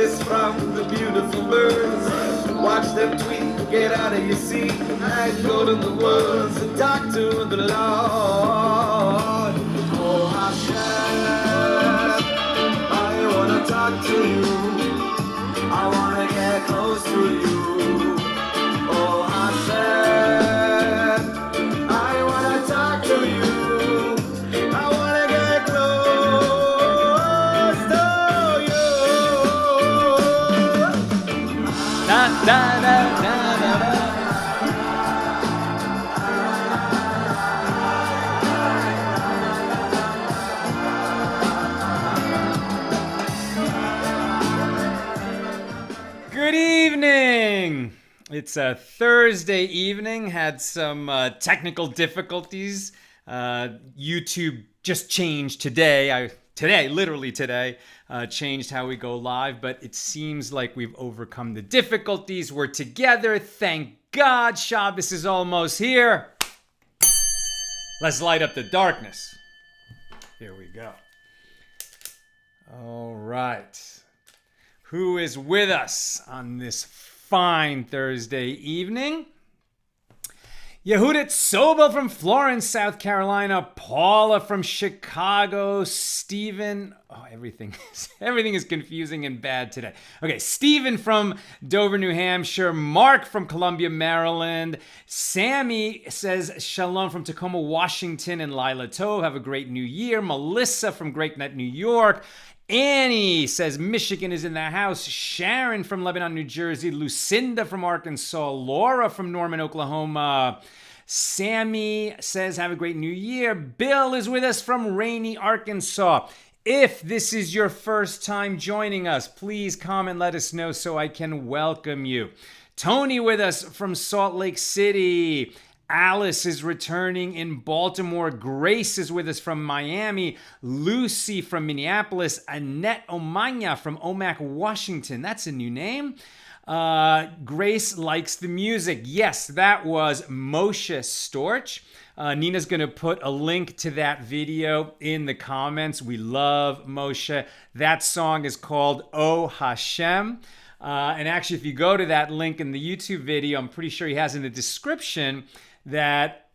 kiss from the beautiful birds. Watch them tweet, get out of your seat, and go to the woods and talk to the Lord. Oh Hashem, I wanna talk to you. I wanna get close to you. Oh Hashem, I wanna talk to you. Da, da, da, da, da. Good evening. It's a Thursday evening. Had some technical difficulties. YouTube just changed today. Literally today, changed how we go live, but it seems like we've overcome the difficulties. We're together. Thank God. Shabbos is almost here. Let's light up the darkness. Here we go. All right. Who is with us on this fine Thursday evening? Yehudit Sobel from Florence, South Carolina. Paula from Chicago. Stephen. Oh, everything is confusing and bad today. Okay, Stephen from Dover, New Hampshire. Mark from Columbia, Maryland. Sammy says shalom from Tacoma, Washington. And Lila Tove, have a great new year. Melissa from Great Neck, New York. Annie says Michigan is in the house. Sharon from Lebanon, New Jersey. Lucinda from Arkansas. Laura from Norman, Oklahoma. Sammy says have a great new year. Bill is with us from Rainy, Arkansas. If this is your first time joining us, please comment, let us know so I can welcome you. Tony with us from Salt Lake City. Alice is returning in Baltimore. Grace is with us from Miami. Lucy from Minneapolis. Annette Omanya from Omak, Washington. That's a new name. Grace likes the music. Yes, that was Moshe Storch. Nina's going to put a link to that video in the comments. We love Moshe. That song is called Oh Hashem. And actually, if you go to that link in the YouTube video, I'm pretty sure he has in the description that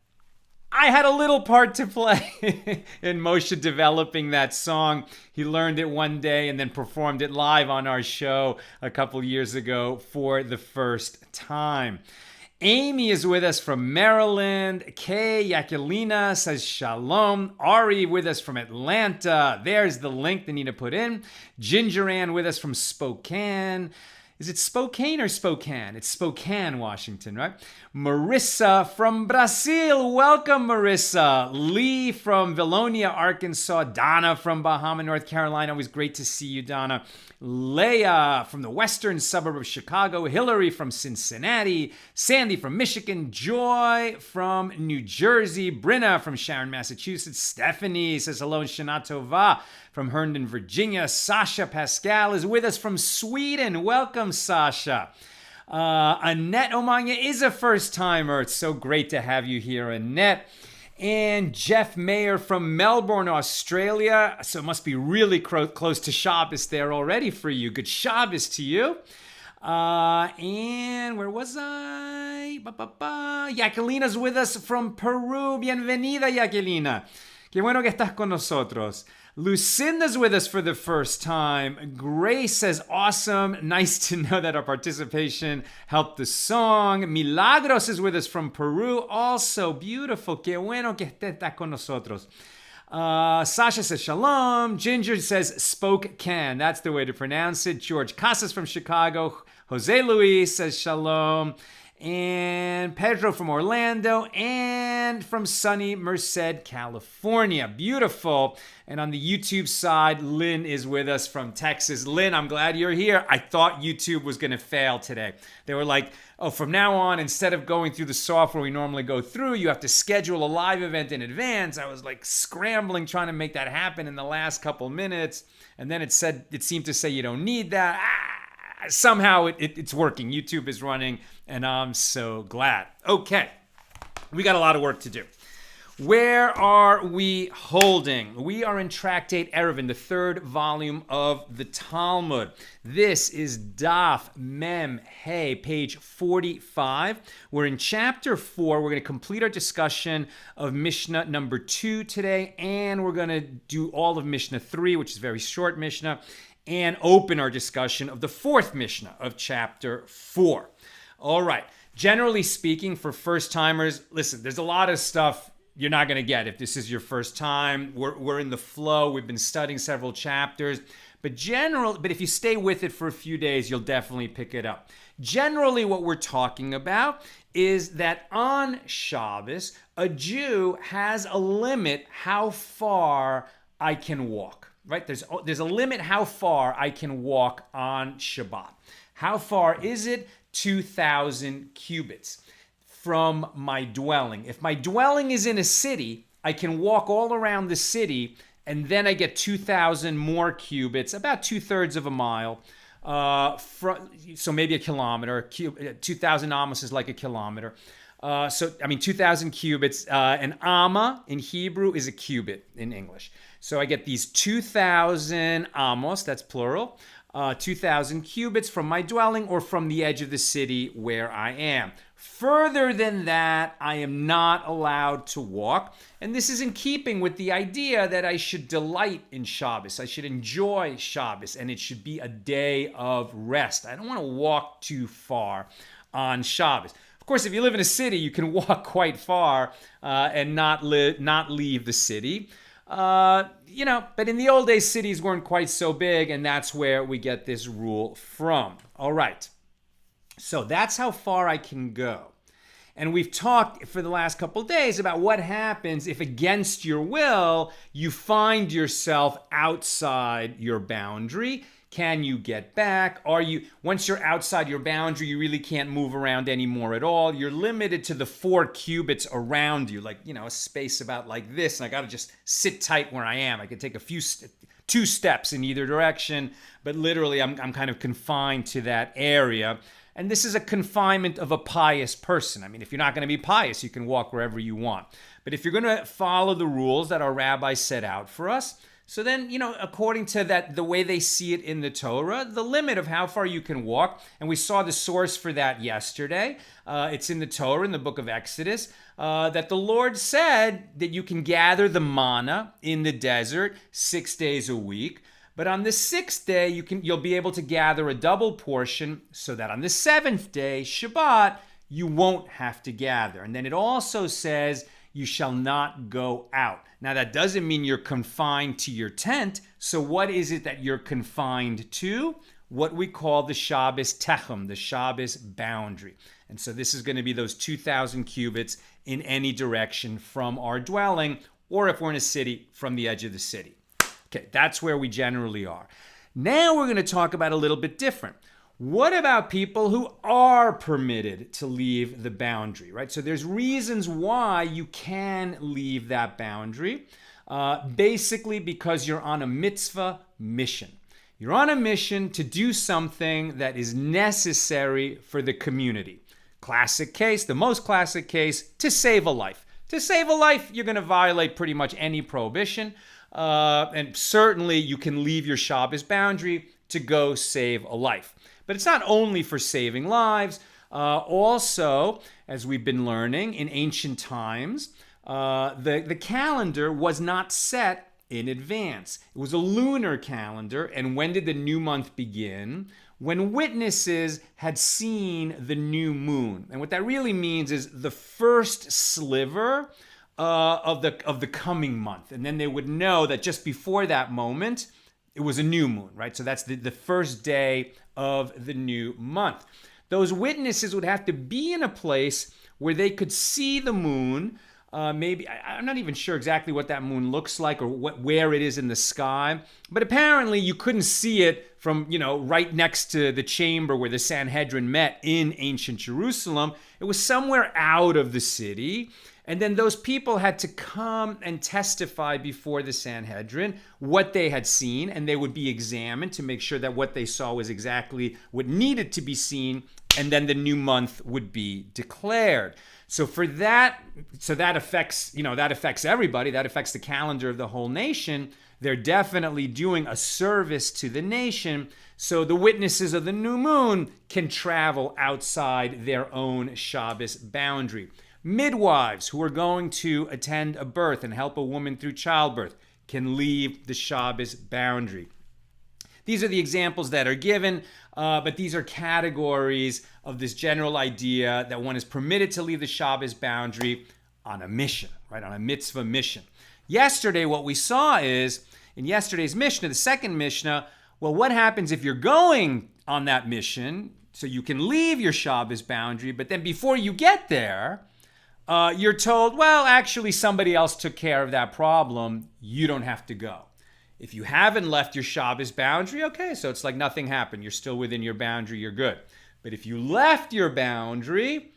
I had a little part to play in Moshe developing that song. He learned it one day and then performed it live on our show a couple years ago for the first time. Amy is with us from Maryland. Kay Yakelina says shalom. Ari with us from Atlanta. There's the link that Nina put in. Ginger Ann with us from Spokane. Is it Spokane or Spokane? It's Spokane, Washington, right? Marissa from Brazil. Welcome, Marissa. Lee from Vilonia, Arkansas. Donna from Bahama, North Carolina. Always great to see you, Donna. Leah from the western suburb of Chicago. Hillary from Cincinnati. Sandy from Michigan. Joy from New Jersey. Brinna from Sharon, Massachusetts. Stephanie says hello and Shana Tova from Herndon, Virginia. Sasha Pascal is with us from Sweden. Welcome, Sasha. Annette Omanya is a first-timer. It's so great to have you here, Annette. And Jeff Mayer from Melbourne, Australia. So it must be really close to Shabbos there already for you. Good Shabbos to you. And where was I? Yakelina's with us from Peru. Bienvenida, Yakelina. Qué bueno que estás con nosotros. Lucinda's with us for the first time. Grace says, awesome. Nice to know that our participation helped the song. Milagros is with us from Peru. Also beautiful. Qué bueno que estás con nosotros. Sasha says, shalom. Ginger says, Spokane. That's the way to pronounce it. George Casas from Chicago. Jose Luis says, shalom. And Pedro from Orlando, and from sunny Merced, California. Beautiful. And on the YouTube side, Lynn is with us from Texas. Lynn, I'm glad you're here. I thought YouTube was going to fail today. They were like, oh, from now on, instead of going through the software we normally go through, you have to schedule a live event in advance. I was like scrambling, trying to make that happen in the last couple minutes. And then it seemed to say you don't need that. Somehow it's working. YouTube is running, and I'm so glad. Okay, we got a lot of work to do. Where are we holding? We are in Tractate Eruvin, the third volume of the Talmud. This is Daf Mem Hey, page 45. We're in chapter 4. We're going to complete our discussion of Mishna number 2 today, and we're going to do all of Mishna 3, which is a very short Mishna, and open our discussion of the fourth Mishna of chapter 4. All right. Generally speaking, for first-timers, listen, there's a lot of stuff you're not going to get if this is your first time. We're in the flow. We've been studying several chapters. But if you stay with it for a few days, you'll definitely pick it up. Generally, what we're talking about is that on Shabbos, a Jew has a limit how far I can walk. Right? There's a limit how far I can walk on Shabbat. How far is it? 2,000 cubits from my dwelling. If my dwelling is in a city, I can walk all around the city, and then I get 2,000 more cubits, about 2/3 of a mile. So maybe a kilometer. 2,000 amos is like a kilometer. 2,000 cubits. An amma in Hebrew is a cubit in English. So I get these 2,000 amos, that's plural, 2,000 cubits from my dwelling or from the edge of the city where I am. Further than that, I am not allowed to walk. And this is in keeping with the idea that I should delight in Shabbos. I should enjoy Shabbos, and it should be a day of rest. I don't want to walk too far on Shabbos. Of course, if you live in a city, you can walk quite far and not leave the city. But in the old days, cities weren't quite so big, and that's where we get this rule from. All right. So that's how far I can go. And we've talked for the last couple of days about what happens if against your will, you find yourself outside your boundary. Can you get back? Once you're outside your boundary, you really can't move around anymore at all. You're limited to the 4 cubits around you, like, a space about like this. And I got to just sit tight where I am. I can take 2 steps in either direction, but literally I'm kind of confined to that area. And this is a confinement of a pious person. I mean, if you're not going to be pious, you can walk wherever you want. But if you're going to follow the rules that our rabbis set out for us, so then, according to that, the way they see it in the Torah, the limit of how far you can walk, and we saw the source for that yesterday. It's in the Torah, in the book of Exodus, that the Lord said that you can gather the manna in the desert 6 days a week. But on the 6th day, you'll be able to gather a double portion so that on the 7th day, Shabbat, you won't have to gather. And then it also says you shall not go out. Now, that doesn't mean you're confined to your tent. So what is it that you're confined to? What we call the Shabbos techum, the Shabbos boundary. And so this is going to be those 2,000 cubits in any direction from our dwelling, or if we're in a city, from the edge of the city. Okay, that's where we generally are. Now we're going to talk about a little bit different. What about people who are permitted to leave the boundary, right? So there's reasons why you can leave that boundary, basically because you're on a mitzvah mission. You're on a mission to do something that is necessary for the community. Classic case, the most classic case, to save a life. To save a life, you're going to violate pretty much any prohibition. And certainly you can leave your Shabbos boundary to go save a life. But it's not only for saving lives. Also, as we've been learning in ancient times, the calendar was not set in advance. It was a lunar calendar. And when did the new month begin? When witnesses had seen the new moon. And what that really means is the first sliver of the coming month. And then they would know that just before that moment, it was a new moon, right? So that's the first day of the new month. Those witnesses would have to be in a place where they could see the moon. Maybe, I'm not even sure exactly what that moon looks like or where it is in the sky. But apparently you couldn't see it from, right next to the chamber where the Sanhedrin met in ancient Jerusalem. It was somewhere out of the city. And then those people had to come and testify before the Sanhedrin what they had seen, and they would be examined to make sure that what they saw was exactly what needed to be seen, and then the new month would be declared. So that affects, that affects everybody. That affects the calendar of the whole nation. They're definitely doing a service to the nation, so the witnesses of the new moon can travel outside their own Shabbos boundary. Midwives who are going to attend a birth and help a woman through childbirth can leave the Shabbos boundary. These are the examples that are given, but these are categories of this general idea that one is permitted to leave the Shabbos boundary on a mission, right? On a mitzvah mission. Yesterday, what we saw is, in yesterday's Mishna, the second Mishna, well, what happens if you're going on that mission, so you can leave your Shabbos boundary, but then before you get there, you're told, well, actually somebody else took care of that problem. You don't have to go. If you haven't left your Shabbos boundary, okay, so it's like nothing happened. You're still within your boundary. You're good. But if you left your boundary,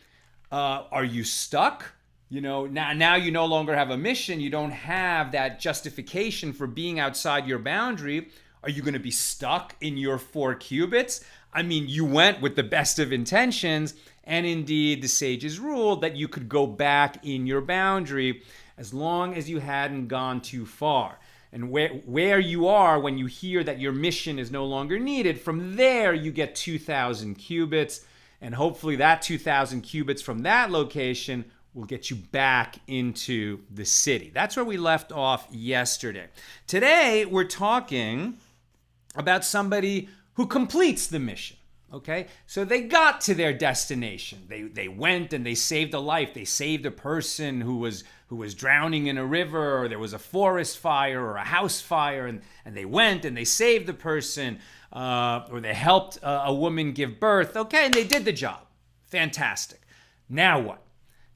are you stuck? Now you no longer have a mission. You don't have that justification for being outside your boundary. Are you going to be stuck in your 4 cubits? I mean, you went with the best of intentions, and indeed the sages ruled that you could go back in your boundary as long as you hadn't gone too far. And where you are when you hear that your mission is no longer needed, from there you get 2,000 cubits, and hopefully that 2,000 cubits from that location will get you back into the city. That's where we left off yesterday. Today we're talking about somebody who completes the mission. Okay, so they got to their destination. They went and they saved a life. They saved a person who was drowning in a river, or there was a forest fire or a house fire, and they went and they saved the person, or they helped a woman give birth. Okay, and they did the job. Fantastic. Now what?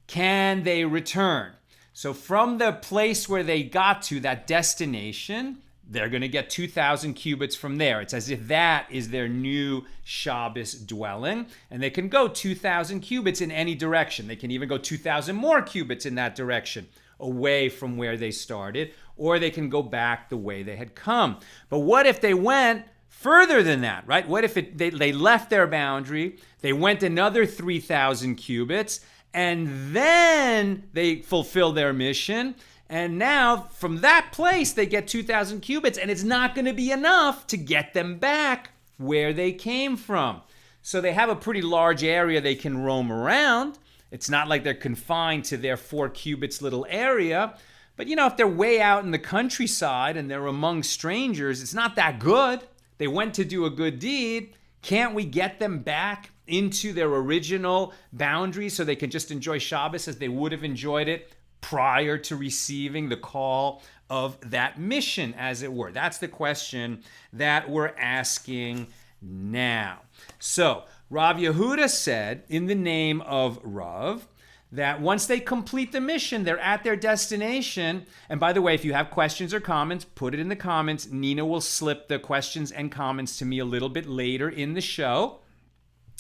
Can they return? So from the place where they got to, that destination, they're going to get 2,000 cubits from there. It's as if that is their new Shabbos dwelling. And they can go 2,000 cubits in any direction. They can even go 2,000 more cubits in that direction, away from where they started. Or they can go back the way they had come. But what if they went further than that, right? What if they left their boundary, they went another 3,000 cubits, and then they fulfill their mission? And now, from that place, they get 2,000 cubits, and it's not going to be enough to get them back where they came from. So they have a pretty large area they can roam around. It's not like they're confined to their 4 cubits little area. But, if they're way out in the countryside and they're among strangers, it's not that good. They went to do a good deed. Can't we get them back into their original boundary so they can just enjoy Shabbos as they would have enjoyed it prior to receiving the call of that mission, as it were? That's the question that we're asking now. So Rav Yehuda said, in the name of Rav, that once they complete the mission, they're at their destination. And by the way, if you have questions or comments, put it in the comments. Nina will slip the questions and comments to me a little bit later in the show,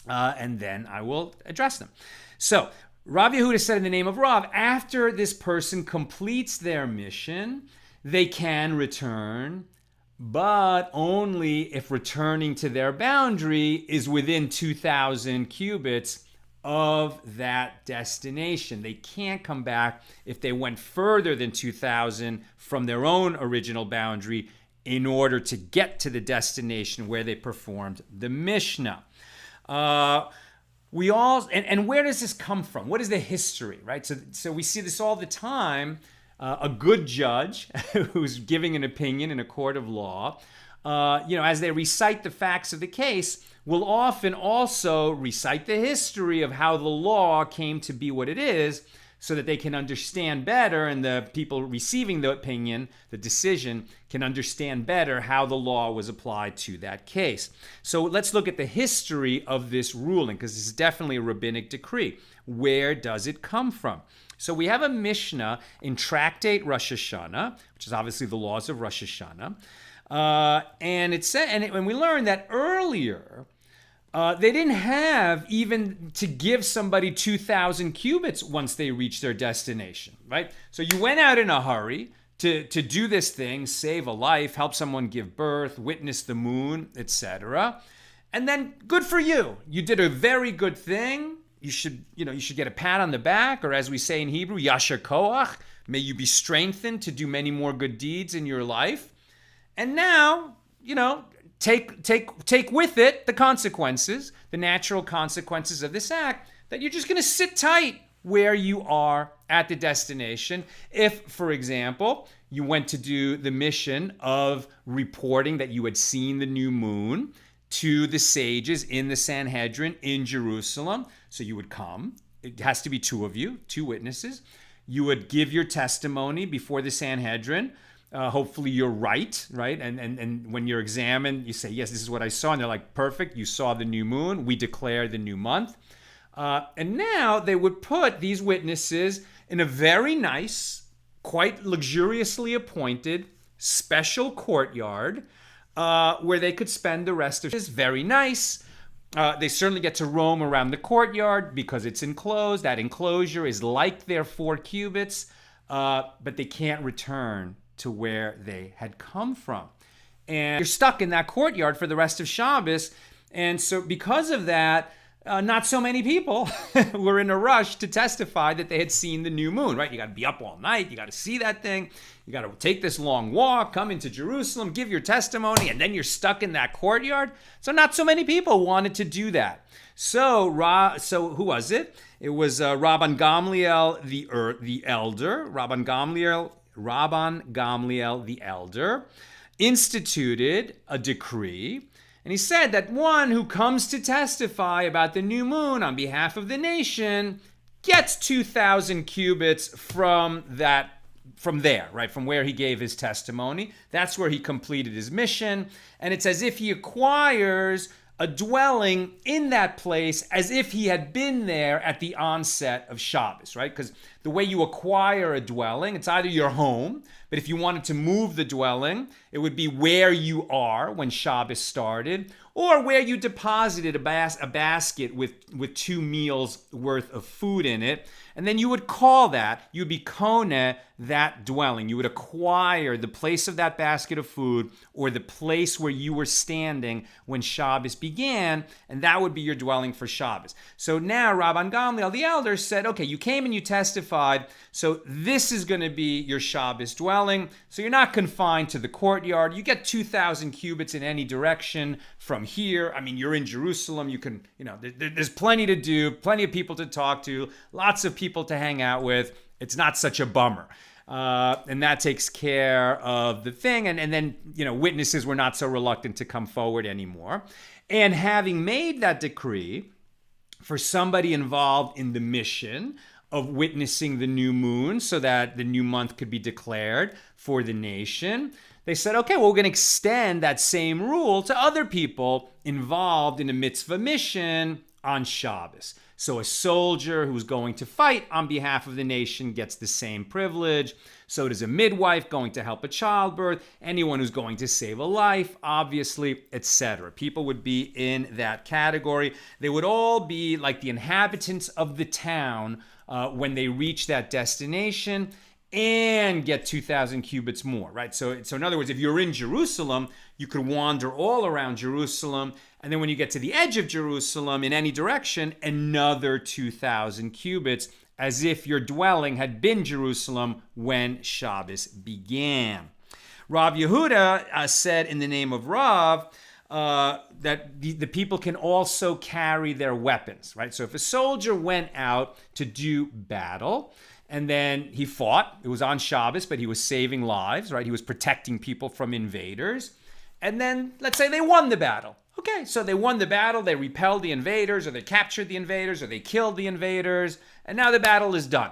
and then I will address them. So Rav Yehuda said, in the name of Rav, after this person completes their mission, they can return, but only if returning to their boundary is within 2,000 cubits of that destination. They can't come back if they went further than 2,000 from their own original boundary in order to get to the destination where they performed the Mishna. We all, and where does this come from? What is the history, right? So we see this all the time. A good judge who's giving an opinion in a court of law, as they recite the facts of the case, will often also recite the history of how the law came to be what it is, so that they can understand better, and the people receiving the opinion, the decision, can understand better how the law was applied to that case. So let's look at the history of this ruling, because this is definitely a rabbinic decree. Where does it come from? So we have a Mishnah in Tractate Rosh Hashanah, which is obviously the laws of Rosh Hashanah, and it said, and we learned that earlier, They didn't have even to give somebody 2,000 cubits once they reached their destination, right? So you went out in a hurry to do this thing, save a life, help someone give birth, witness the moon, etc. And then good for you. You did a very good thing. You should get a pat on the back, or as we say in Hebrew, yasher koach. May you be strengthened to do many more good deeds in your life. And now, take with it the consequences, the natural consequences of this act, that you're just going to sit tight where you are at the destination. If, for example, you went to do the mission of reporting that you had seen the new moon to the sages in the Sanhedrin in Jerusalem, so you would come. It has to be two of you, two witnesses. You would give your testimony before the Sanhedrin. Hopefully you're right? And when you're examined, you say, yes, this is what I saw. And they're like, perfect, you saw the new moon. We declare the new month. And now they would put these witnesses in a very nice, quite luxuriously appointed special courtyard where they could spend the rest of it. Very nice. They certainly get to roam around the courtyard because it's enclosed. That enclosure is like their 4 cubits, but they can't return to where they had come from. And you're stuck in that courtyard for the rest of Shabbos. And so because of that, not so many people were in a rush to testify that they had seen the new moon, right? You got to be up all night. You got to see that thing. You got to take this long walk, come into Jerusalem, give your testimony, and then you're stuck in that courtyard. So not so many people wanted to do that. So who was it? It was Rabban Gamliel the elder. Rabban Gamliel the elder instituted a decree. And he said that one who comes to testify about the new moon on behalf of the nation gets 2,000 cubits from there, right? From where he gave his testimony. That's where he completed his mission. And it's as if he acquires a dwelling in that place as if he had been there at the onset of Shabbos, right? Because the way you acquire a dwelling, it's either your home, but if you wanted to move the dwelling, it would be where you are when Shabbos started, or where you deposited a basket with 2 meals worth of food in it. And then you would call that, you would be kone that dwelling. You would acquire the place of that basket of food or the place where you were standing when Shabbos began, and that would be your dwelling for Shabbos. So now Rabban Gamliel, the elder, said, okay, you came and you testified, so this is going to be your Shabbos dwelling. So you're not confined to the courtyard. You get 2,000 cubits in any direction from here. I mean, you're in Jerusalem. You can, there's plenty to do, plenty of people to talk to, lots of people to hang out with. It's not such a bummer. And that takes care of the thing. And then, witnesses were not so reluctant to come forward anymore. And having made that decree for somebody involved in the mission of witnessing the new moon so that the new month could be declared for the nation, they said, okay, well, we're going to extend that same rule to other people involved in a mitzvah mission on Shabbos. So a soldier who's going to fight on behalf of the nation gets the same privilege. So does a midwife going to help a childbirth, anyone who's going to save a life, obviously, etc. People would be in that category. They would all be like the inhabitants of the town when they reach that destination and get 2,000 cubits more, right? So in other words, if you're in Jerusalem, you could wander all around Jerusalem, and then when you get to the edge of Jerusalem in any direction, another 2,000 cubits, as if your dwelling had been Jerusalem when Shabbos began. Rav Yehuda said in the name of Rav that the people can also carry their weapons, right? So if a soldier went out to do battle, and then he fought, it was on Shabbos, but he was saving lives, right? He was protecting people from invaders. And then let's say they won the battle. Okay, so they won the battle, they repelled the invaders, or they captured the invaders, or they killed the invaders, and now the battle is done.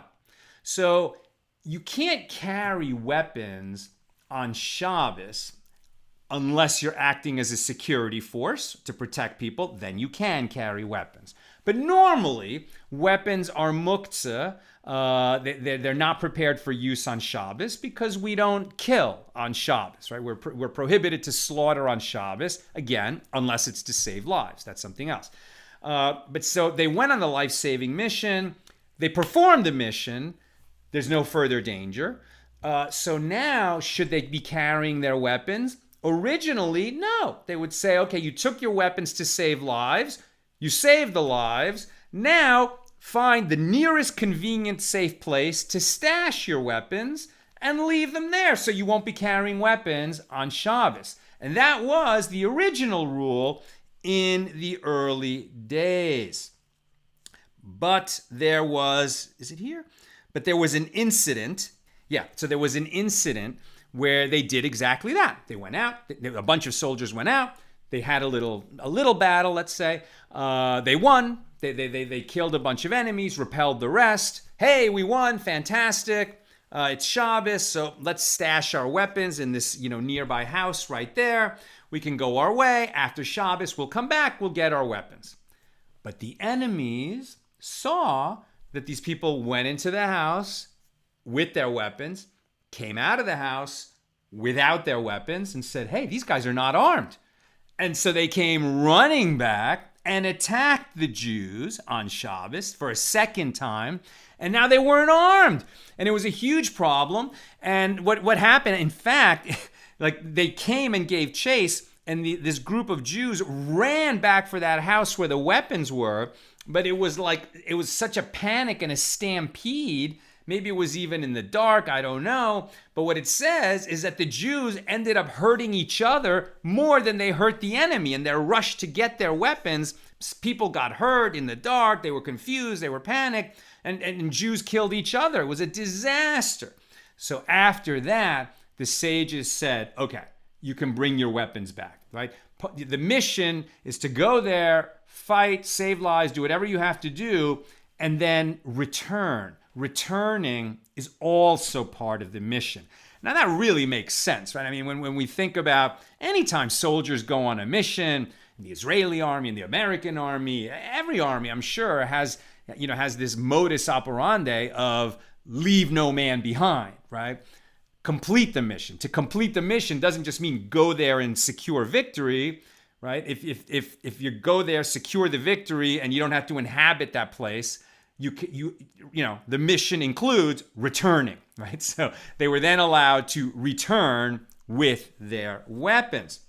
So you can't carry weapons on Shabbos unless you're acting as a security force to protect people, then you can carry weapons. But normally, weapons are muktzah. They're not prepared for use on Shabbos because we don't kill on Shabbos, right? We're prohibited to slaughter on Shabbos, again, unless it's to save lives. That's something else. But so they went on the life-saving mission. They performed the mission. There's no further danger. So now, should they be carrying their weapons? Originally, no. They would say, okay, you took your weapons to save lives. You saved the lives. Now, find the nearest convenient, safe place to stash your weapons and leave them there so you won't be carrying weapons on Shabbos. And that was the original rule in the early days. But there was, is it here? But there was an incident. Yeah, so there was an incident where they did exactly that. They went out, a bunch of soldiers went out, they had a little battle, let's say. They won. They killed a bunch of enemies, repelled the rest. Hey, we won, fantastic. It's Shabbos, so let's stash our weapons in this, nearby house right there. We can go our way. After Shabbos, we'll come back, we'll get our weapons. But the enemies saw that these people went into the house with their weapons, came out of the house without their weapons, and said, hey, these guys are not armed. And so they came running back and attacked the Jews on Shabbos for a second time. And now they weren't armed. And it was a huge problem. And what happened, in fact, like they came and gave chase, and this group of Jews ran back for that house where the weapons were. But it was such a panic and a stampede. Maybe it was even in the dark, I don't know. But what it says is that the Jews ended up hurting each other more than they hurt the enemy. In their rush to get their weapons, people got hurt in the dark, they were confused, they were panicked, and Jews killed each other. It was a disaster. So after that, the sages said, okay, you can bring your weapons back, right? The mission is to go there, fight, save lives, do whatever you have to do, and then return. Returning is also part of the mission. Now that really makes sense, right? I mean, when we think about anytime soldiers go on a mission, the Israeli army and the American army, every army, I'm sure, has this modus operandi of leave no man behind, right? Complete the mission. To complete the mission doesn't just mean go there and secure victory, right? If you go there, secure the victory, and you don't have to inhabit that place, the mission includes returning, right? So they were then allowed to return with their weapons.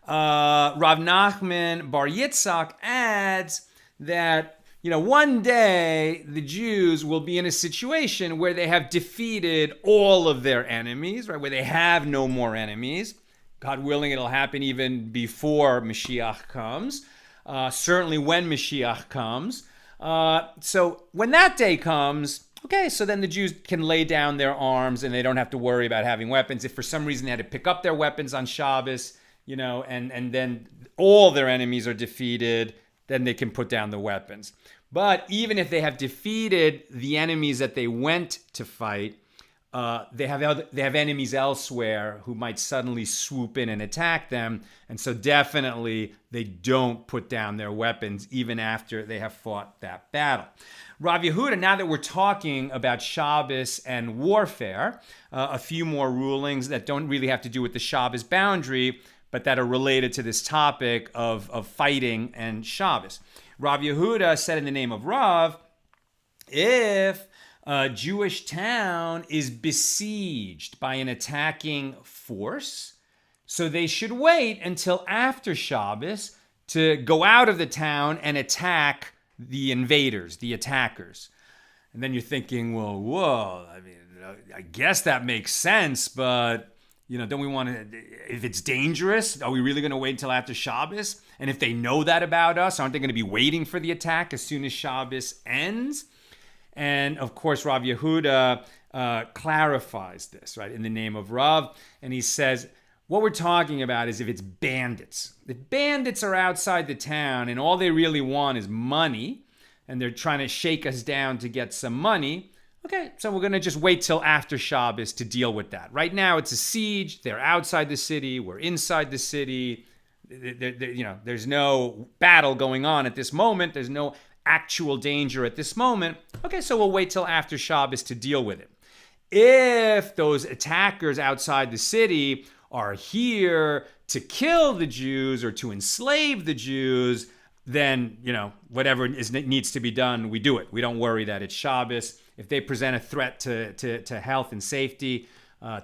Rav Nachman Bar Yitzchak adds that, one day the Jews will be in a situation where they have defeated all of their enemies, right? Where they have no more enemies. God willing, it'll happen even before Mashiach comes. Certainly when Mashiach comes. So when that day comes, okay, so then the Jews can lay down their arms and they don't have to worry about having weapons. If for some reason they had to pick up their weapons on Shabbos, and then all their enemies are defeated, then they can put down the weapons. But even if they have defeated the enemies that they went to fight, they have enemies elsewhere who might suddenly swoop in and attack them. And so definitely they don't put down their weapons even after they have fought that battle. Rav Yehuda, now that we're talking about Shabbos and warfare, a few more rulings that don't really have to do with the Shabbos boundary, but that are related to this topic of fighting and Shabbos. Rav Yehuda said in the name of Rav, if a Jewish town is besieged by an attacking force, so they should wait until after Shabbos to go out of the town and attack the invaders, the attackers. And then you're thinking, well, whoa, I mean, I guess that makes sense, but don't we want to, if it's dangerous, are we really going to wait until after Shabbos? And if they know that about us, aren't they going to be waiting for the attack as soon as Shabbos ends? And of course, Rav Yehuda clarifies this, right, in the name of Rav. And he says, what we're talking about is if it's bandits. If bandits are outside the town and all they really want is money, and they're trying to shake us down to get some money, okay, so we're going to just wait till after Shabbos to deal with that. Right now, it's a siege. They're outside the city. We're inside the city. there's no battle going on at this moment. There's no actual danger at this moment. Okay, so we'll wait till after Shabbos to deal with it. If those attackers outside the city are here to kill the Jews or to enslave the Jews, then, whatever needs to be done, we do it. We don't worry that it's Shabbos. If they present a threat to health and safety,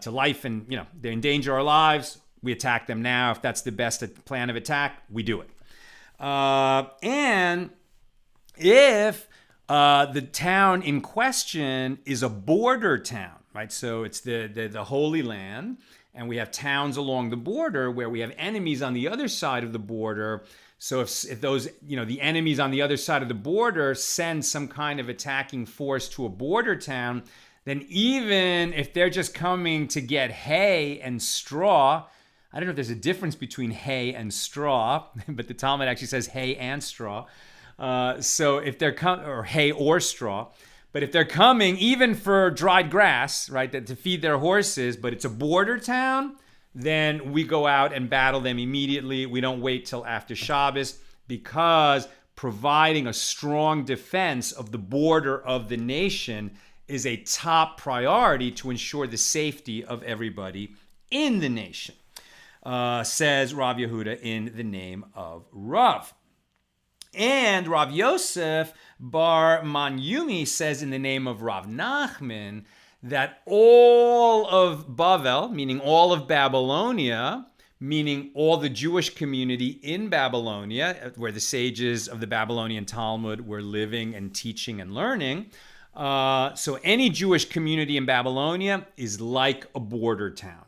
to life, and, they endanger our lives, we attack them now. If that's the best plan of attack, we do it. And if the town in question is a border town, right? So it's the Holy Land, and we have towns along the border where we have enemies on the other side of the border. So if those, the enemies on the other side of the border send some kind of attacking force to a border town, then even if they're just coming to get hay and straw, I don't know if there's a difference between hay and straw, but the Talmud actually says hay and straw. So if they're or hay or straw, but if they're coming even for dried grass, right, to feed their horses, but it's a border town, then we go out and battle them immediately. We don't wait till after Shabbos, because providing a strong defense of the border of the nation is a top priority to ensure the safety of everybody in the nation, says Rav Yehuda in the name of Rav. And Rav Yosef bar Manyumi says in the name of Rav Nachman that all of Bavel, meaning all of Babylonia, meaning all the Jewish community in Babylonia, where the sages of the Babylonian Talmud were living and teaching and learning. So any Jewish community in Babylonia is like a border town,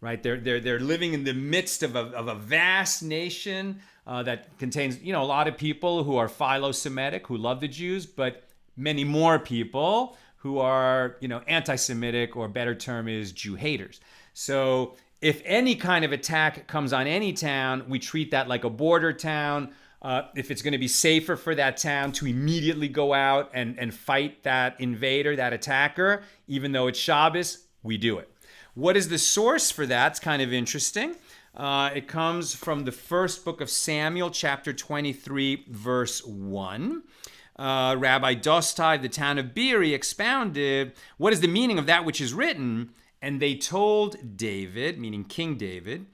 right? They're living in the midst of a vast nation that contains, a lot of people who are philo-Semitic, who love the Jews, but many more people who are, anti-Semitic, or better term is Jew haters. So if any kind of attack comes on any town, we treat that like a border town. If it's going to be safer for that town to immediately go out and fight that invader, that attacker, even though it's Shabbos, we do it. What is the source for that? It's kind of interesting. It comes from the first book of Samuel, chapter 23, verse 1. Rabbi Dostai, the town of Beeri, expounded, what is the meaning of that which is written? And they told David, meaning King David,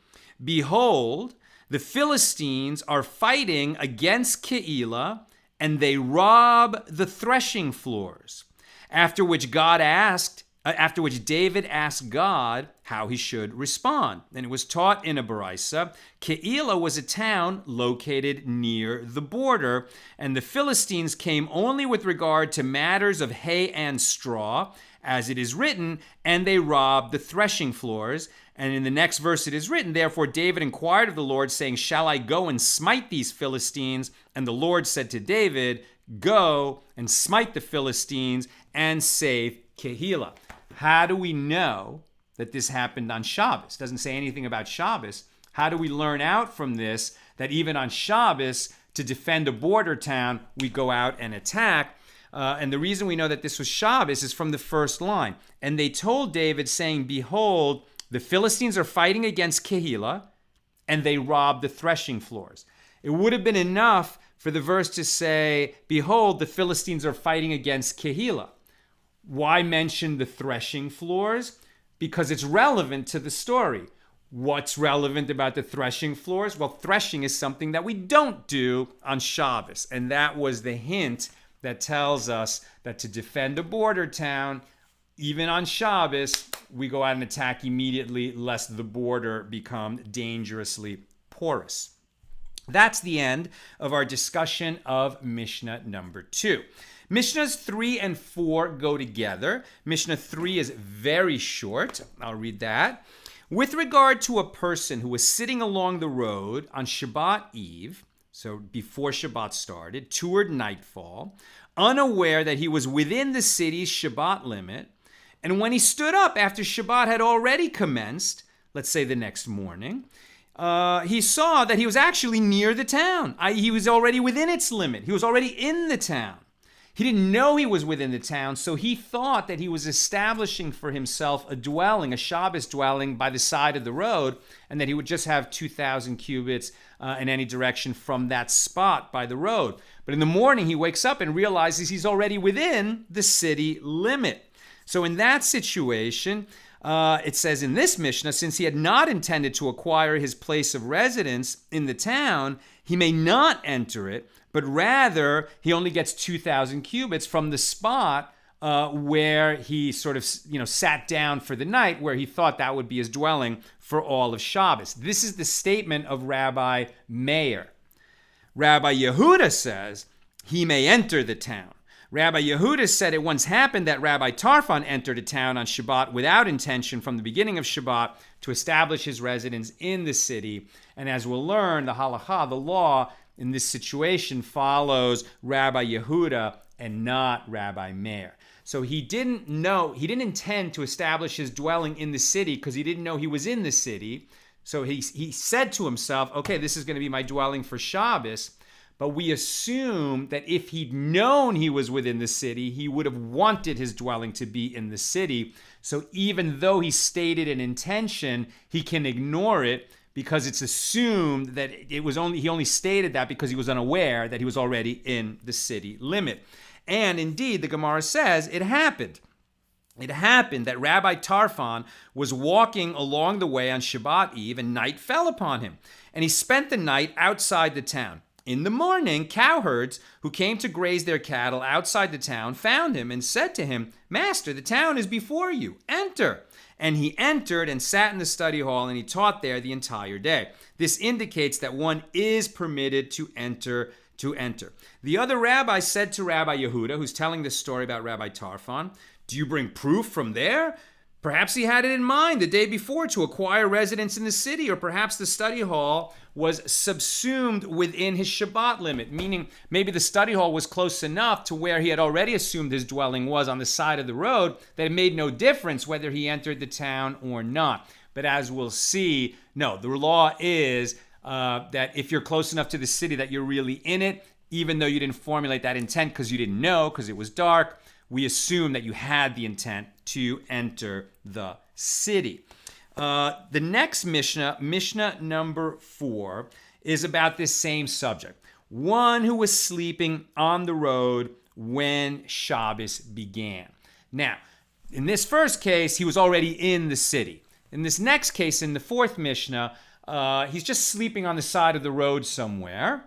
behold, the Philistines are fighting against Keilah, and they rob the threshing floors. After which David asked God how he should respond. And it was taught in a Baraisa, Keilah was a town located near the border, and the Philistines came only with regard to matters of hay and straw, as it is written, and they robbed the threshing floors. And in the next verse it is written, therefore David inquired of the Lord, saying, shall I go and smite these Philistines? And the Lord said to David, go and smite the Philistines and save Keilah. How do we know that this happened on Shabbos? It doesn't say anything about Shabbos. How do we learn out from this that even on Shabbos, to defend a border town, we go out and attack? And the reason we know that this was Shabbos is from the first line. And they told David, saying, behold, the Philistines are fighting against Keilah, and they robbed the threshing floors. It would have been enough for the verse to say, behold, the Philistines are fighting against Keilah. Why mention the threshing floors? Because it's relevant to the story. What's relevant about the threshing floors? Well, threshing is something that we don't do on Shabbos. And that was the hint that tells us that to defend a border town, even on Shabbos, we go out and attack immediately, lest the border become dangerously porous. That's the end of our discussion of Mishnah number 2. Mishnahs 3 and 4 go together. Mishnah 3 is very short. I'll read that. With regard to a person who was sitting along the road on Shabbat Eve, so before Shabbat started, toward nightfall, unaware that he was within the city's Shabbat limit, and when he stood up after Shabbat had already commenced, let's say the next morning, he saw that he was actually near the town. He was already within its limit. He was already in the town. He didn't know he was within the town, so he thought that he was establishing for himself a dwelling, a Shabbos dwelling by the side of the road, and that he would just have 2,000 cubits in any direction from that spot by the road. But in the morning, he wakes up and realizes he's already within the city limit. So in that situation, it says in this Mishnah, since he had not intended to acquire his place of residence in the town, he may not enter it, but rather he only gets 2,000 cubits from the spot where he sort of, sat down for the night, where he thought that would be his dwelling for all of Shabbos. This is the statement of Rabbi Meir. Rabbi Yehuda says he may enter the town. Rabbi Yehuda said it once happened that Rabbi Tarfon entered a town on Shabbat without intention from the beginning of Shabbat to establish his residence in the city. And as we'll learn, the halacha, the law in this situation, follows Rabbi Yehuda and not Rabbi Meir. So he didn't intend to establish his dwelling in the city because he didn't know he was in the city. So he said to himself, okay, this is going to be my dwelling for Shabbos. But we assume that if he'd known he was within the city, he would have wanted his dwelling to be in the city. So even though he stated an intention, he can ignore it because it's assumed that he only stated that because he was unaware that he was already in the city limit. And indeed, the Gemara says it happened. It happened that Rabbi Tarfon was walking along the way on Shabbat Eve, and night fell upon him. And he spent the night outside the town. In the morning, cowherds who came to graze their cattle outside the town found him and said to him, "Master, the town is before you. Enter." And he entered and sat in the study hall, and he taught there the entire day. This indicates that one is permitted to enter. The other rabbi said to Rabbi Yehuda, who's telling this story about Rabbi Tarfon, "Do you bring proof from there?" Perhaps he had it in mind the day before to acquire residence in the city, or perhaps the study hall was subsumed within his Shabbat limit, meaning maybe the study hall was close enough to where he had already assumed his dwelling was on the side of the road that it made no difference whether he entered the town or not. But as we'll see, no, the law is that if you're close enough to the city that you're really in it, even though you didn't formulate that intent because you didn't know, because it was dark, we assume that you had the intent to enter the city. The next Mishnah, Mishnah number 4, is about this same subject. One who was sleeping on the road when Shabbos began. Now, in this first case, he was already in the city. In this next case, in the 4th Mishnah, he's just sleeping on the side of the road somewhere.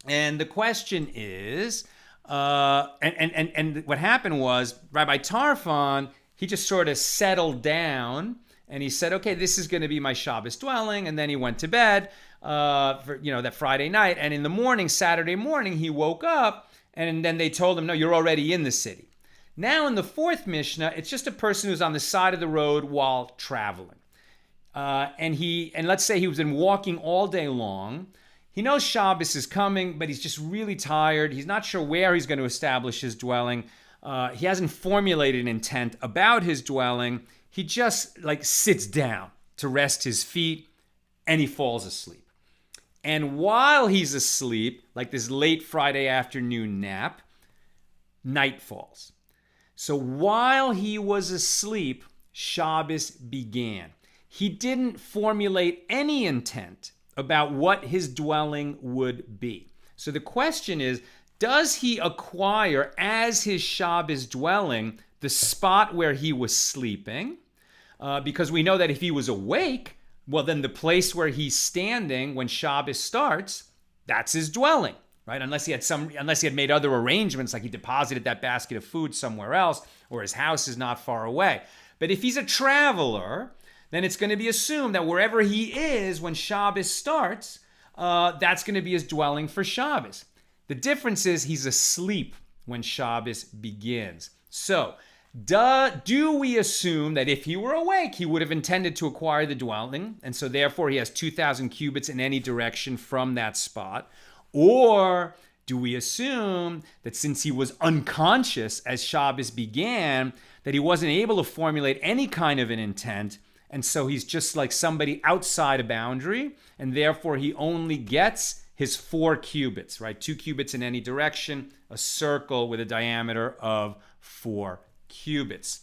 And the question is, and what happened was Rabbi Tarfon, he just sort of settled down and he said, okay, this is going to be my Shabbos dwelling. And then he went to bed for that Friday night. And in the morning, Saturday morning, he woke up and then they told him, no, you're already in the city. Now in the 4th Mishnah, it's just a person who's on the side of the road while traveling. And let's say he was walking all day long. He knows Shabbos is coming, but he's just really tired. He's not sure where he's going to establish his dwelling. He hasn't formulated an intent about his dwelling. He just sits down to rest his feet and he falls asleep. And while he's asleep, like this late Friday afternoon nap, night falls. So while he was asleep, Shabbos began. He didn't formulate any intent about what his dwelling would be. So the question is, does he acquire as his Shabbos dwelling the spot where he was sleeping? Because we know that if he was awake, well, then the place where he's standing when Shabbos starts, that's his dwelling, right? Unless he had made other arrangements, like he deposited that basket of food somewhere else, or his house is not far away. But if he's a traveler, then it's going to be assumed that wherever he is when Shabbos starts, that's going to be his dwelling for Shabbos. The difference is he's asleep when Shabbos begins. So, do we assume that if he were awake, he would have intended to acquire the dwelling, and so therefore he has 2,000 cubits in any direction from that spot? Or do we assume that since he was unconscious as Shabbos began, that he wasn't able to formulate any kind of an intent, and so he's just like somebody outside a boundary, and therefore he only gets his 4 cubits, right? 2 cubits in any direction, a circle with a diameter of 4 cubits.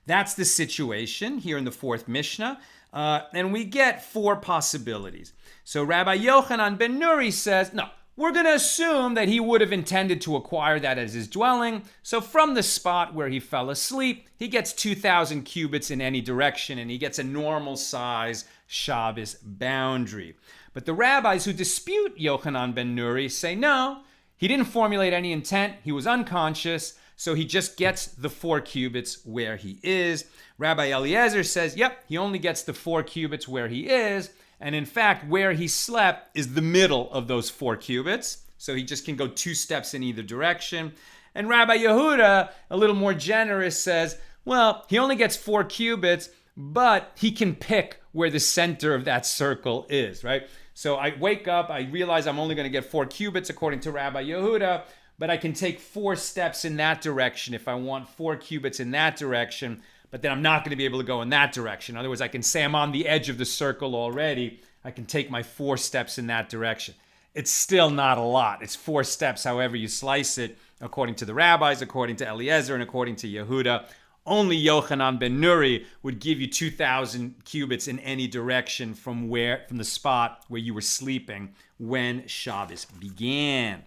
That's the situation here in the 4th Mishnah. And we get 4 possibilities. So Rabbi Yochanan ben Nuri says, no, we're going to assume that he would have intended to acquire that as his dwelling. So from the spot where he fell asleep, he gets 2,000 cubits in any direction, and he gets a normal size Shabbos boundary. But the rabbis who dispute Yochanan ben Nuri say, no, he didn't formulate any intent. He was unconscious. So he just gets the 4 cubits where he is. Rabbi Eliezer says, yep, he only gets the 4 cubits where he is. And in fact, where he slept is the middle of those 4 cubits. So he just can go 2 steps in either direction. And Rabbi Yehuda, a little more generous, says, well, he only gets 4 cubits, but he can pick where the center of that circle is, right? So I wake up, I realize I'm only going to get 4 cubits according to Rabbi Yehuda, but I can take 4 steps in that direction if I want 4 cubits in that direction. But then I'm not going to be able to go in that direction. In other words, I can say I'm on the edge of the circle already. I can take my 4 steps in that direction. It's still not a lot. It's 4 steps, however you slice it, according to the rabbis, according to Eliezer, and according to Yehuda. Only Yochanan ben Nuri would give you 2,000 cubits in any direction from the spot where you were sleeping when Shabbos began.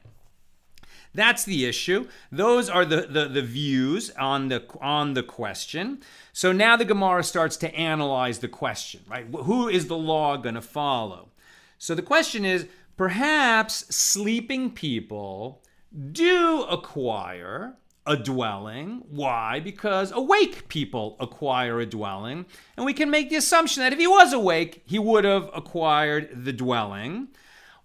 That's the issue. Those are the views on the question. So now the Gemara starts to analyze the question, right? Who is the law going to follow? So the question is, perhaps sleeping people do acquire a dwelling. Why? Because awake people acquire a dwelling. And we can make the assumption that if he was awake, he would have acquired the dwelling.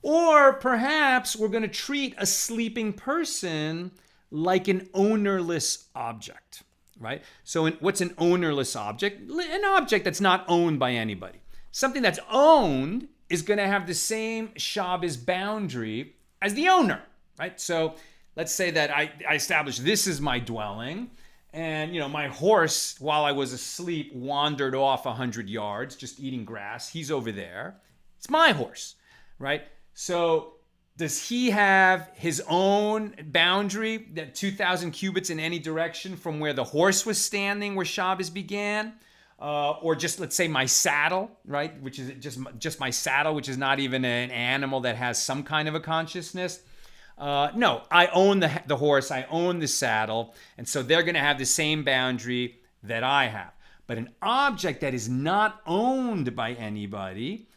Or perhaps we're going to treat a sleeping person like an ownerless object, right? So what's an ownerless object? An object that's not owned by anybody. Something that's owned is going to have the same Shabbos boundary as the owner, right? So let's say that I establish this is my dwelling, and my horse, while I was asleep, wandered off 100 yards just eating grass. He's over there. It's my horse, right? So does he have his own boundary, that 2,000 cubits in any direction from where the horse was standing, where Shabbos began? Or just, let's say, my saddle, right? Which is just my saddle, which is not even an animal that has some kind of a consciousness. No, I own the horse, I own the saddle, and so they're going to have the same boundary that I have. But an object that is not owned by anybody,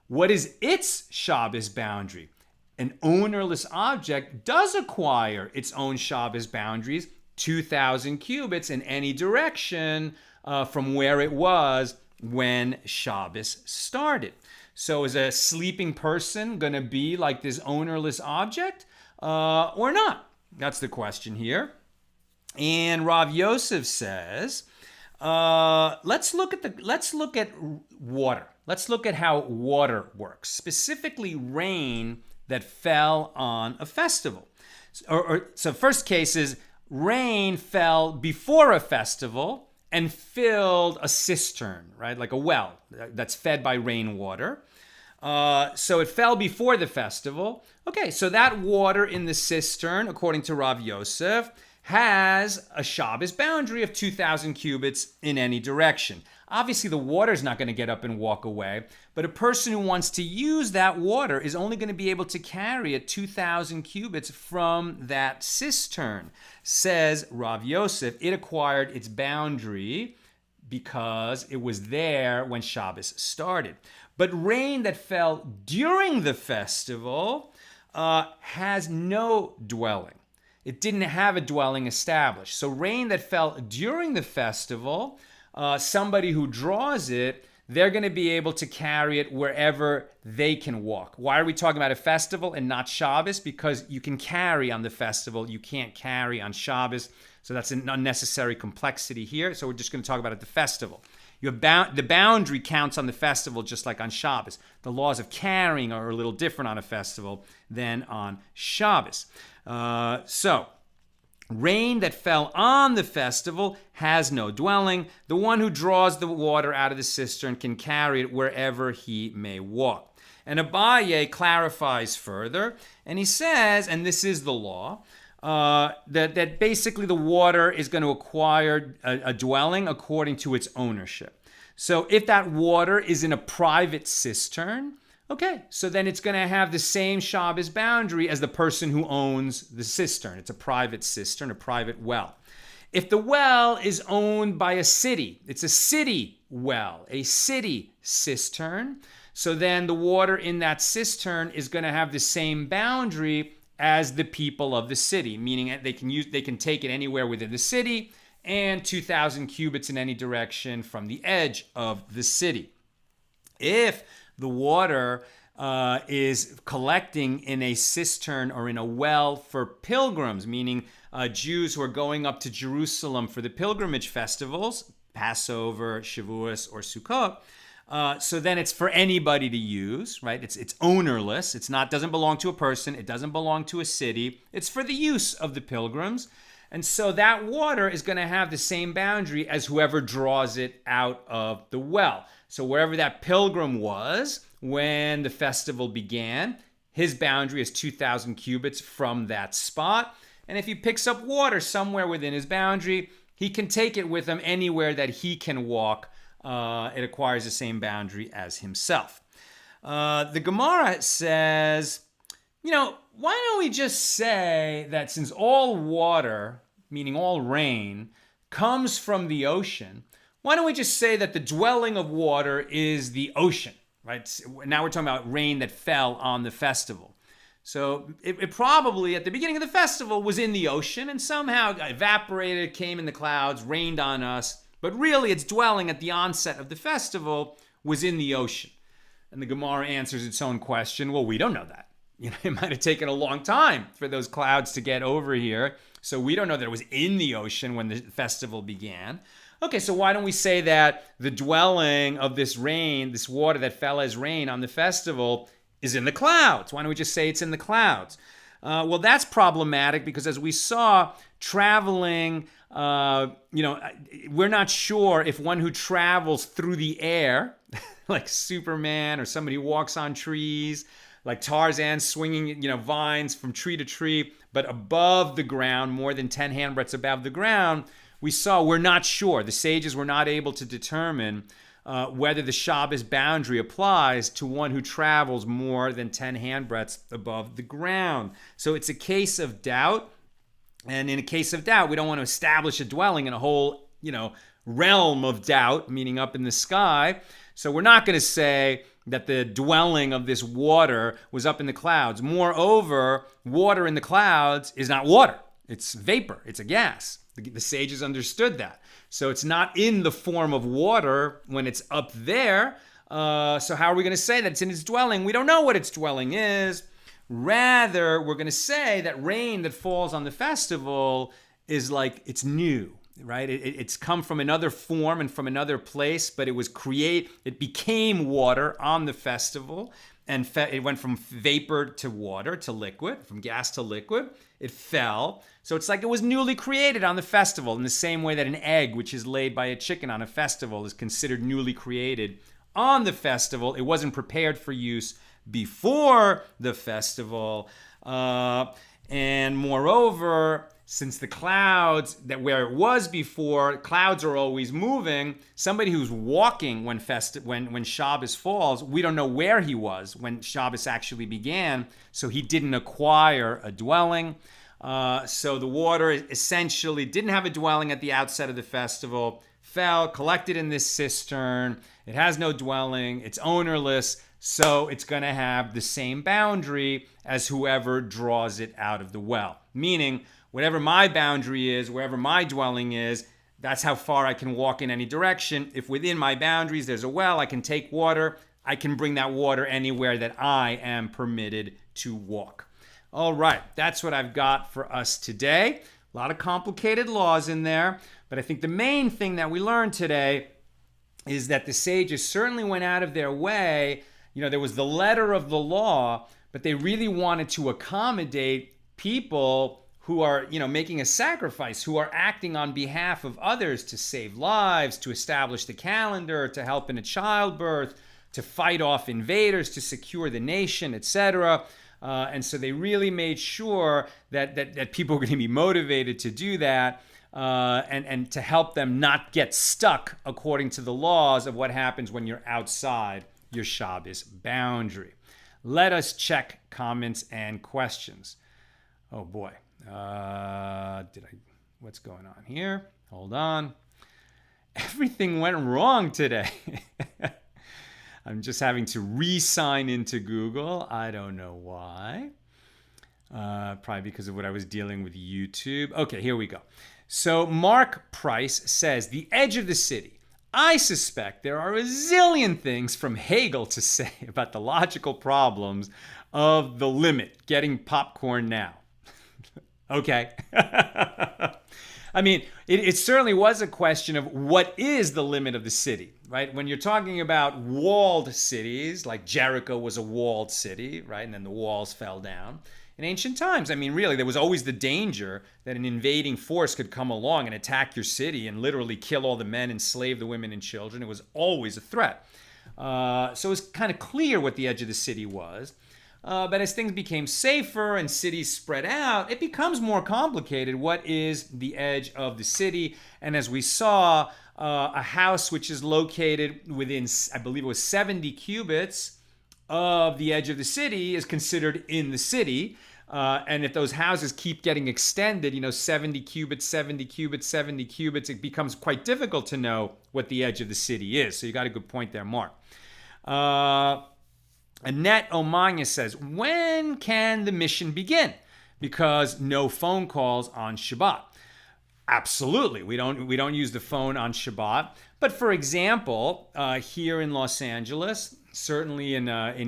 what is its Shabbos boundary? An ownerless object does acquire its own Shabbos boundaries, 2,000 cubits in any direction from where it was when Shabbos started. So is a sleeping person going to be like this ownerless object or not? That's the question here. And Rav Yosef says, let's look at water. Let's look at how water works, specifically rain that fell on a festival. So first case is rain fell before a festival and filled a cistern, right? Like a well that's fed by rainwater. So it fell before the festival. Okay, so that water in the cistern, according to Rav Yosef, has a Shabbos boundary of 2,000 cubits in any direction. Obviously, the water's not going to get up and walk away, but a person who wants to use that water is only going to be able to carry it 2,000 cubits from that cistern. Says Rav Yosef, it acquired its boundary because it was there when Shabbos started. But rain that fell during the festival has no dwelling. It didn't have a dwelling established. So rain that fell during the festival, somebody who draws it, they're going to be able to carry it wherever they can walk. Why are we talking about a festival and not Shabbos? Because you can carry on the festival, you can't carry on Shabbos. So that's an unnecessary complexity here. So we're just going to talk about it at the festival. The boundary counts on the festival just like on Shabbos. The laws of carrying are a little different on a festival than on Shabbos. So rain that fell on the festival has no dwelling. The one who draws the water out of the cistern can carry it wherever he may walk. And Abaye clarifies further, and he says, and this is the law, that basically the water is going to acquire a dwelling according to its ownership. So if that water is in a private cistern, okay, so then it's going to have the same Shabbos boundary as the person who owns the cistern. It's a private cistern, a private well. If the well is owned by a city, it's a city well, a city cistern, so then the water in that cistern is going to have the same boundary as the people of the city, meaning they can take it anywhere within the city and 2,000 cubits in any direction from the edge of the city. If the water is collecting in a cistern or in a well for pilgrims, meaning Jews who are going up to Jerusalem for the pilgrimage festivals, Passover, Shavuos, or Sukkot, so then it's for anybody to use, right? It's ownerless. Doesn't belong to a person. It doesn't belong to a city. It's for the use of the pilgrims. And so that water is going to have the same boundary as whoever draws it out of the well. So wherever that pilgrim was when the festival began, his boundary is 2,000 cubits from that spot. And if he picks up water somewhere within his boundary, he can take it with him anywhere that he can walk. It acquires the same boundary as himself. The Gemara says, why don't we just say that since all water, meaning all rain, comes from the ocean, why don't we just say that the dwelling of water is the ocean, right? Now we're talking about rain that fell on the festival. So it probably, at the beginning of the festival, was in the ocean and somehow evaporated, came in the clouds, rained on us. But really, its dwelling at the onset of the festival was in the ocean. And the Gemara answers its own question. Well, we don't know that. It might have taken a long time for those clouds to get over here. So we don't know that it was in the ocean when the festival began. Okay, so why don't we say that the dwelling of this rain, this water that fell as rain on the festival, is in the clouds? Why don't we just say it's in the clouds? Well, that's problematic because as we saw, traveling, we're not sure if one who travels through the air, like Superman or somebody who walks on trees, like Tarzan swinging, vines from tree to tree, but above the ground, more than 10 handbreadths above the ground, we're not sure. The sages were not able to determine whether the Shabbos boundary applies to one who travels more than 10 handbreadths above the ground. So it's a case of doubt. And in a case of doubt, we don't want to establish a dwelling in a whole, realm of doubt, meaning up in the sky. So we're not going to say that the dwelling of this water was up in the clouds. Moreover, water in the clouds is not water. It's vapor. It's a gas. The sages understood that. So it's not in the form of water when it's up there. So how are we going to say that it's in its dwelling? We don't know what its dwelling is. Rather, we're going to say that rain that falls on the festival is like it's new, right? It's come from another form and from another place, but it became water on the festival, and it went from vapor to water to liquid, from gas to liquid. It fell. So it's like it was newly created on the festival, in the same way that an egg, which is laid by a chicken on a festival, is considered newly created on the festival. It wasn't prepared for use before the festival. And moreover, since the clouds, that where it was before, clouds are always moving, somebody who's walking when Shabbos falls, we don't know where he was when Shabbos actually began, so he didn't acquire a dwelling. So the water essentially didn't have a dwelling at the outset of the festival, fell, collected in this cistern. It has no dwelling. It's ownerless. So it's going to have the same boundary as whoever draws it out of the well. Meaning, whatever my boundary is, wherever my dwelling is, that's how far I can walk in any direction. If within my boundaries there's a well, I can take water. I can bring that water anywhere that I am permitted to walk. All right, that's what I've got for us today. A lot of complicated laws in there, but I think the main thing that we learned today is that the sages certainly went out of their way. There was the letter of the law, but they really wanted to accommodate people who are, making a sacrifice, who are acting on behalf of others to save lives, to establish the calendar, to help in a childbirth, to fight off invaders, to secure the nation, etc. And so they really made sure that people were going to be motivated to do that, and to help them not get stuck according to the laws of what happens when you're outside your Shabbos boundary. Let us check comments and questions. Oh boy. What's going on here? Hold on. Everything went wrong today. I'm just having to re-sign into Google. I don't know why. Probably because of what I was dealing with YouTube. Okay, here we go. So Mark Price says, the edge of the city. I suspect there are a zillion things from Hegel to say about the logical problems of the limit, getting popcorn now. Okay. I mean, it certainly was a question of what is the limit of the city, right? When you're talking about walled cities, like Jericho was a walled city, right? And then the walls fell down. In ancient times, I mean, really, there was always the danger that an invading force could come along and attack your city and literally kill all the men, enslave the women and children. It was always a threat. So it was kind of clear what the edge of the city was. But as things became safer and cities spread out, it becomes more complicated. What is the edge of the city? And as we saw, a house which is located within, I believe it was 70 cubits of the edge of the city is considered in the city. And if those houses keep getting extended, 70 cubits, 70 cubits, 70 cubits, it becomes quite difficult to know what the edge of the city is. So you got a good point there, Mark. Annette Omanya says, when can the mission begin? Because no phone calls on Shabbat. Absolutely, we don't use the phone on Shabbat. But for example, here in Los Angeles, certainly in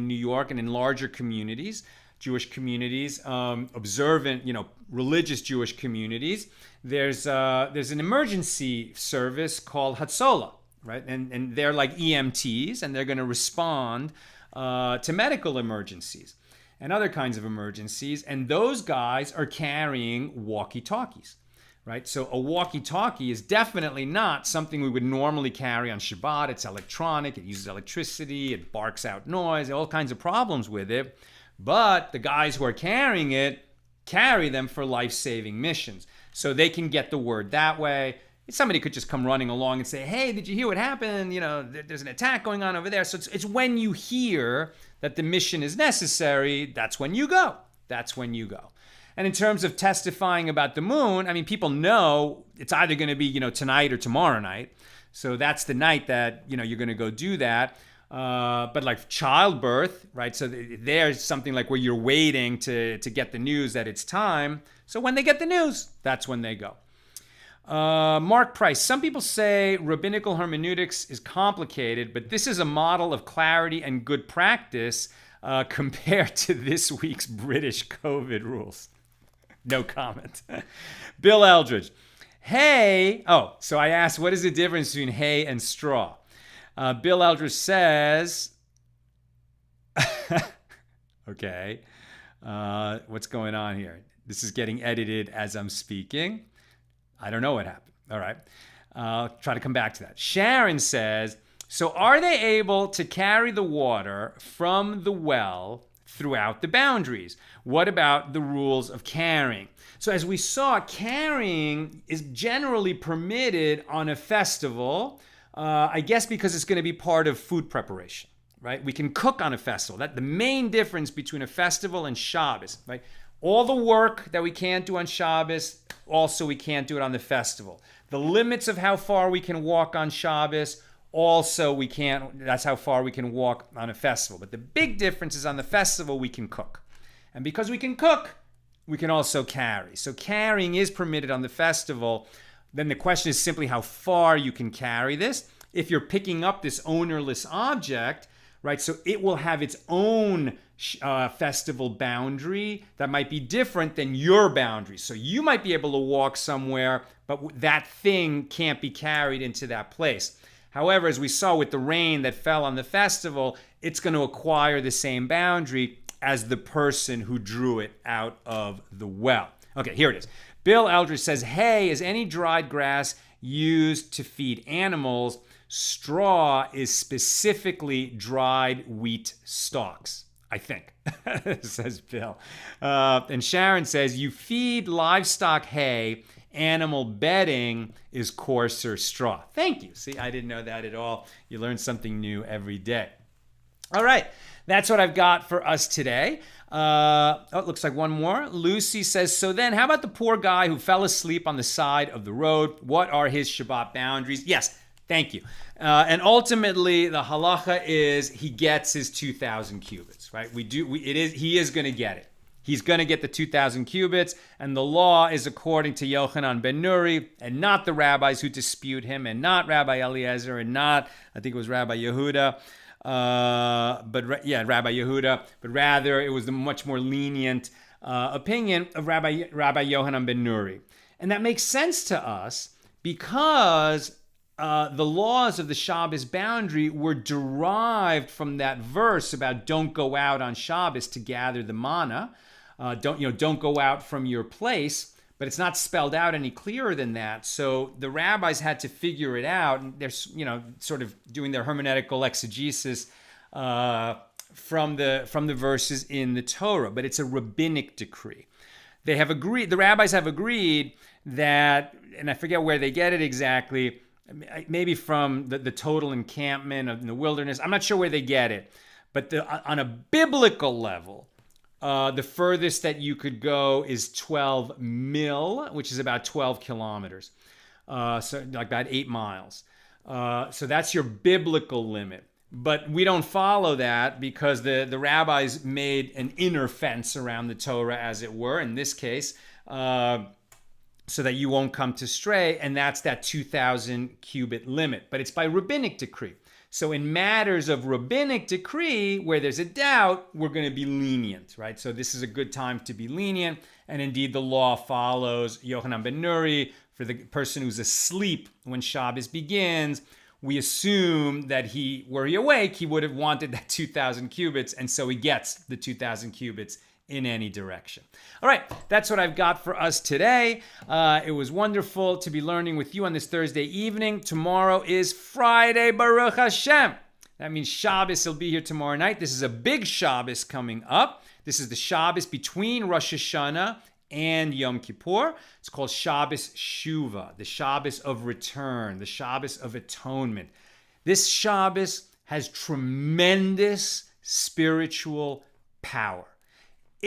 New York and in larger communities, Jewish communities, observant, religious Jewish communities, there's an emergency service called Hatzolah, right? And they're like EMTs, and they're going to respond to medical emergencies and other kinds of emergencies. And those guys are carrying walkie-talkies, right? So a walkie-talkie is definitely not something we would normally carry on Shabbat. It's electronic, it uses electricity, it barks out noise, all kinds of problems with it. But the guys who are carrying it carry them for life-saving missions. So they can get the word that way. Somebody could just come running along and say, hey, did you hear what happened? There's an attack going on over there. So it's when you hear that the mission is necessary, that's when you go. That's when you go. And in terms of testifying about the moon, I mean, people know it's either going to be, tonight or tomorrow night. So that's the night that, you're going to go do that. But like childbirth, right? So there's something like where you're waiting to get the news that it's time. So when they get the news, that's when they go. Mark Price, some people say rabbinical hermeneutics is complicated, but this is a model of clarity and good practice compared to this week's British COVID rules. No comment. Bill Eldridge, hay. Oh, so I asked, what is the difference between hay and straw? Bill Eldridge says, okay, what's going on here? This is getting edited as I'm speaking. I don't know what happened. All right. I'll try to come back to that. Sharon says, so are they able to carry the water from the well throughout the boundaries? What about the rules of carrying? So as we saw, carrying is generally permitted on a festival, I guess because it's going to be part of food preparation, right? We can cook on a festival. That's the main difference between a festival and Shabbos, right? All the work that we can't do on Shabbos, also we can't do it on the festival. The limits of how far we can walk on Shabbos, also we can't, that's how far we can walk on a festival. But the big difference is on the festival we can cook. And because we can cook, we can also carry. So carrying is permitted on the festival. Then the question is simply how far you can carry this. If you're picking up this ownerless object, right, so it will have its own festival boundary that might be different than your boundary. So you might be able to walk somewhere, but that thing can't be carried into that place. However, as we saw with the rain that fell on the festival, it's going to acquire the same boundary as the person who drew it out of the well. Okay, here it is. Bill Eldridge says, hay is any dried grass used to feed animals. straw is specifically dried wheat stalks, I think, says Bill. And Sharon says, you feed livestock hay, animal bedding is coarser straw. Thank you. See, I didn't know that at all. You learn something new every day. All right, that's what I've got for us today. It looks like one more. Lucy says, so then how about the poor guy who fell asleep on the side of the road? What are his Shabbat boundaries? Yes, thank you. And ultimately, the halacha is he gets his 2,000 cubits, right? He is going to get it. He's going to get the 2,000 cubits, and the law is according to Yochanan ben Nuri, and not the rabbis who dispute him, and not Rabbi Eliezer, and not, I think it was Rabbi Yehuda. Rabbi Yehuda, but rather it was the much more lenient opinion of Rabbi Yochanan ben Nuri. And that makes sense to us because the laws of the Shabbos boundary were derived from that verse about don't go out on Shabbos to gather the manna. Don't go out from your place. But it's not spelled out any clearer than that. So the rabbis had to figure it out, and they're sort of doing their hermeneutical exegesis from the verses in the Torah. But it's a rabbinic decree. The rabbis have agreed that, and I forget where they get it exactly, maybe from the total encampment in the wilderness. I'm not sure where they get it, but on a biblical level, the furthest that you could go is 12 mil, which is about 12 kilometers. So like about 8 miles. So that's your biblical limit. But we don't follow that because the rabbis made an inner fence around the Torah, as it were, in this case, so that you won't come to stray. And that's that 2,000 cubit limit. But it's by rabbinic decree. So in matters of rabbinic decree, where there's a doubt, we're going to be lenient, right? So this is a good time to be lenient. And indeed, the law follows Yochanan ben Nuri. For the person who's asleep when Shabbos begins, we assume that were he awake, he would have wanted that 2,000 cubits. And so he gets the 2,000 cubits in any direction. All right, that's what I've got for us today. It was wonderful to be learning with you on this Thursday evening. Tomorrow is Friday, Baruch Hashem. That means Shabbos will be here tomorrow night. This is a big Shabbos coming up. This is the Shabbos between Rosh Hashanah and Yom Kippur. It's called Shabbos Shuvah, the Shabbos of return, the Shabbos of atonement. This Shabbos has tremendous spiritual power.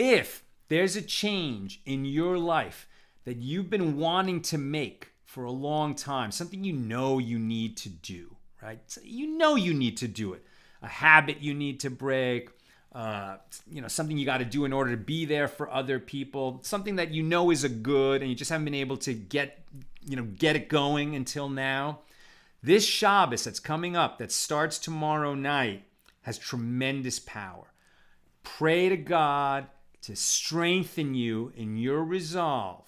If there's a change in your life that you've been wanting to make for a long time, something you know you need to do, right? So you know you need to do it. A habit you need to break, something you got to do in order to be there for other people, something that you know is a good and you just haven't been able to get it going until now. This Shabbos that's coming up, that starts tomorrow night, has tremendous power. Pray to God to strengthen you in your resolve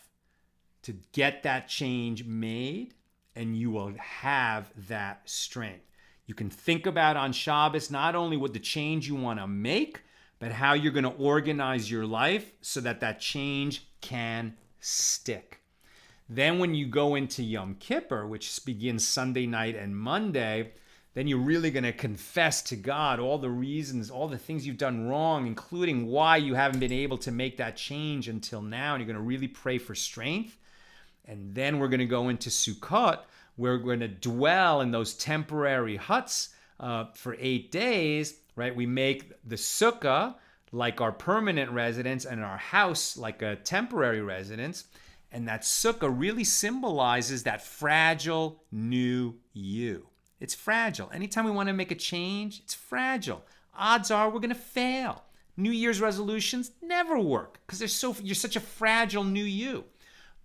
to get that change made, and you will have that strength. You can think about on Shabbos not only what the change you want to make, but how you're going to organize your life so that that change can stick. Then when you go into Yom Kippur, which begins Sunday night and Monday, then you're really going to confess to God all the reasons, all the things you've done wrong, including why you haven't been able to make that change until now. And you're going to really pray for strength. And then we're going to go into Sukkot. We're going to dwell in those temporary huts for 8 days, right? We make the sukkah like our permanent residence and our house like a temporary residence. And that sukkah really symbolizes that fragile new you. It's fragile. Anytime we want to make a change, it's fragile. Odds are we're going to fail. New Year's resolutions never work because you're such a fragile new you.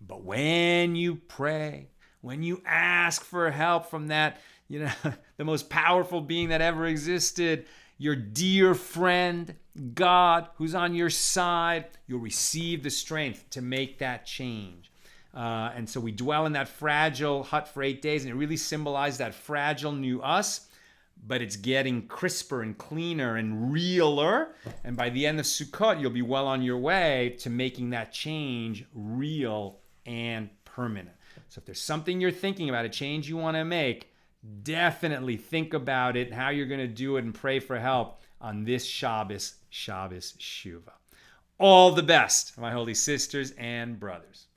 But when you pray, when you ask for help from that, the most powerful being that ever existed, your dear friend, God, who's on your side, you'll receive the strength to make that change. And so we dwell in that fragile hut for 8 days, and it really symbolizes that fragile new us, but it's getting crisper and cleaner and realer. And by the end of Sukkot, you'll be well on your way to making that change real and permanent. So if there's something you're thinking about, a change you want to make, definitely think about it, how you're going to do it, and pray for help on this Shabbos Shuvah. All the best, my holy sisters and brothers.